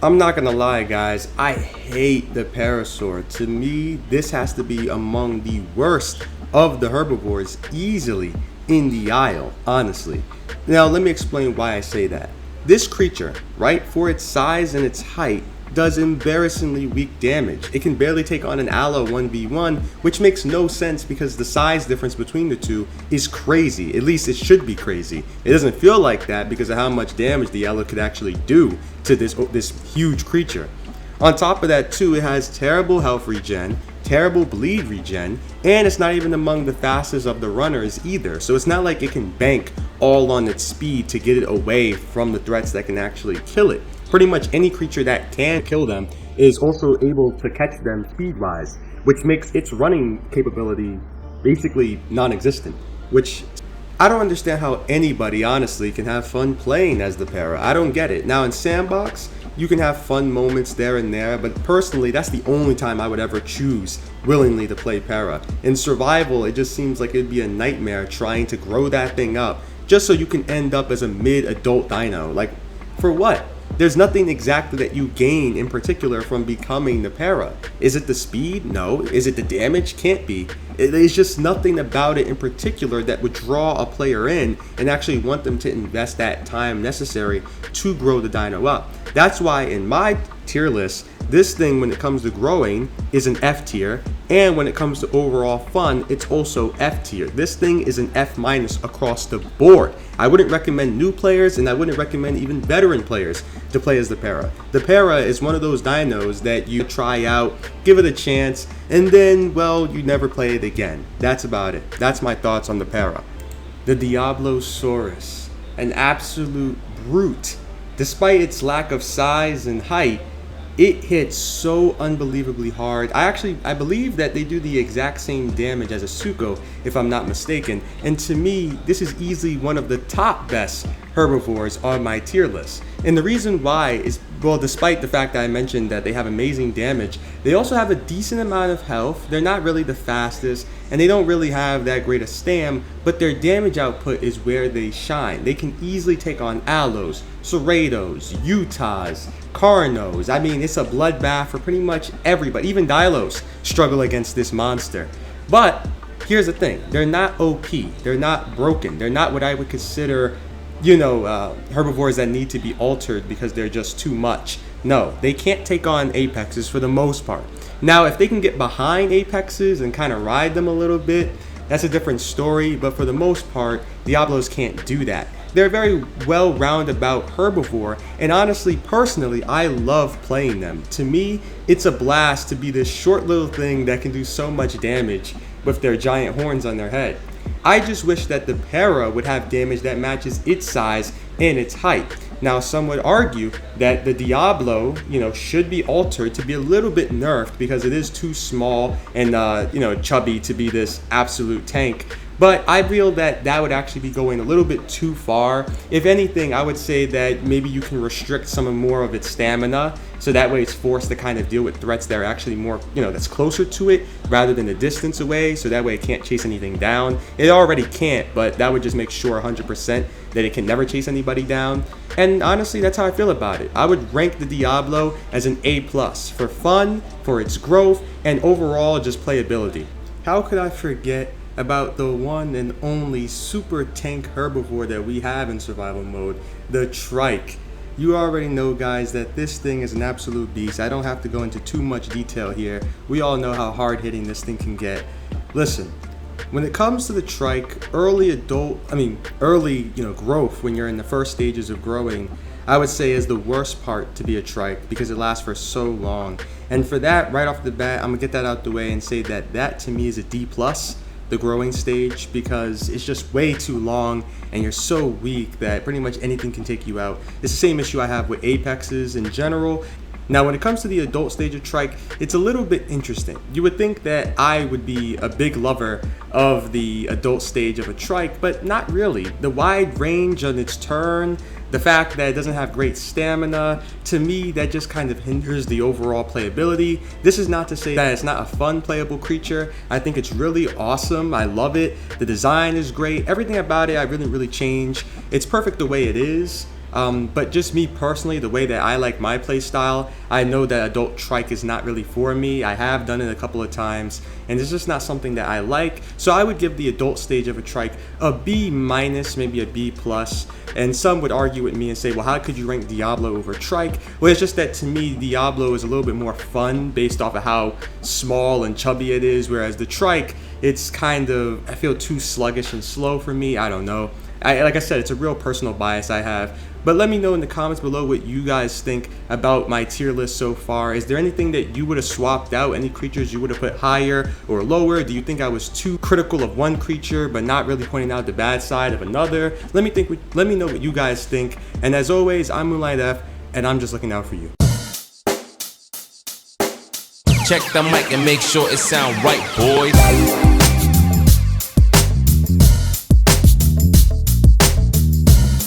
I'm not gonna lie, guys, I hate the parasaur. To me, this has to be among the worst of the herbivores, easily in the aisle, honestly. Now, let me explain why I say that. This creature, right, for its size and its height, does embarrassingly weak damage. It can barely take on an aloe 1v1, which makes no sense because the size difference between the two is crazy. At least it should be crazy. It doesn't feel like that because of how much damage the aloe could actually do to this huge creature. On top of that too, it has terrible health regen, terrible bleed regen, and it's not even among the fastest of the runners either. So it's not like it can bank all on its speed to get it away from the threats that can actually kill it. Pretty much any creature that can kill them is also able to catch them speed-wise, which makes its running capability basically non-existent, which I don't understand how anybody honestly can have fun playing as the para. I don't get it. Now in Sandbox, you can have fun moments there and there, but personally, that's the only time I would ever choose willingly to play para. In Survival, it just seems like it'd be a nightmare trying to grow that thing up just so you can end up as a mid-adult dino. Like, for what? There's nothing exactly that you gain in particular from becoming the para. Is it the speed? No. Is it the damage? Can't be. There's just nothing about it in particular that would draw a player in and actually want them to invest that time necessary to grow the dino up. That's why in my tier list, this thing, when it comes to growing, is an F tier, and when it comes to overall fun, it's also F tier. This thing is an F minus across the board. I wouldn't recommend new players, and I wouldn't recommend even veteran players to play as the para. The para is one of those dinos that you try out, give it a chance, and then, well, you never play it again. That's about it. That's my thoughts on the para. The Diablosaurus, an absolute brute. Despite its lack of size and height, it hits so unbelievably hard. I believe that they do the exact same damage as a Suko, if I'm not mistaken. And to me, this is easily one of the top best herbivores on my tier list. And the reason why is, well, despite the fact that I mentioned that they have amazing damage, they also have a decent amount of health. They're not really the fastest, and they don't really have that great a stam, but their damage output is where they shine. They can easily take on aloes, serratos, utahs, carnos. I mean, it's a bloodbath for pretty much everybody. Even dilos struggle against this monster. But here's the thing, they're not OP, they're not broken, they're not what I would consider, herbivores that need to be altered because they're just too much. No, they can't take on apexes for the most part. Now, if they can get behind apexes and kind of ride them a little bit, that's a different story, but for the most part, Diablos can't do that. They're a very well-roundabout herbivore, and honestly, personally, I love playing them. To me, it's a blast to be this short little thing that can do so much damage with their giant horns on their head. I just wish that the para would have damage that matches its size and its height. Now, some would argue that the Diablo, should be altered to be a little bit nerfed because it is too small and, chubby to be this absolute tank. But I feel that that would actually be going a little bit too far. If anything, I would say that maybe you can restrict some more of its stamina, so that way it's forced to kind of deal with threats that are actually more, that's closer to it rather than a distance away, so that way it can't chase anything down. It already can't, but that would just make sure 100% that it can never chase anybody down. And honestly, that's how I feel about it. I would rank the Diablo as an A+, for fun, for its growth, and overall just playability. How could I forget about the one and only super tank herbivore that we have in survival mode, the trike? You already know, guys, that this thing is an absolute beast. I don't have to go into too much detail here. We all know how hard hitting this thing can get. Listen, when it comes to the trike, early growth, when you're in the first stages of growing, I would say is the worst part to be a trike because it lasts for so long. And for that, right off the bat, I'm gonna get that out the way and say that to me is a D+, the growing stage, because it's just way too long and you're so weak that pretty much anything can take you out. It's the same issue I have with apexes in general. Now, when it comes to the adult stage of trike, it's a little bit interesting. You would think that I would be a big lover of the adult stage of a trike, but not really. The wide range on its turn, the fact that it doesn't have great stamina, to me, that just kind of hinders the overall playability. This is not to say that it's not a fun playable creature. I think it's really awesome. I love it. The design is great. Everything about it, I really change. It's perfect the way it is. But just me personally, the way that I like my play style, I know that adult trike is not really for me. I have done it a couple of times, and it's just not something that I like. So I would give the adult stage of a trike a B minus, maybe a B plus. And some would argue with me and say, well, how could you rank Diablo over trike? Well, it's just that to me, Diablo is a little bit more fun based off of how small and chubby it is, whereas the trike, it's kind of, I feel too sluggish and slow for me. I don't know. Like I said, it's a real personal bias I have. But let me know in the comments below what you guys think about my tier list so far. Is there anything that you would have swapped out? Any creatures you would have put higher or lower? Do you think I was too critical of one creature but not really pointing out the bad side of another? Let me know what you guys think. And as always, I'm Moonlight F, and I'm just looking out for you. Check the mic and make sure it sound right, boys.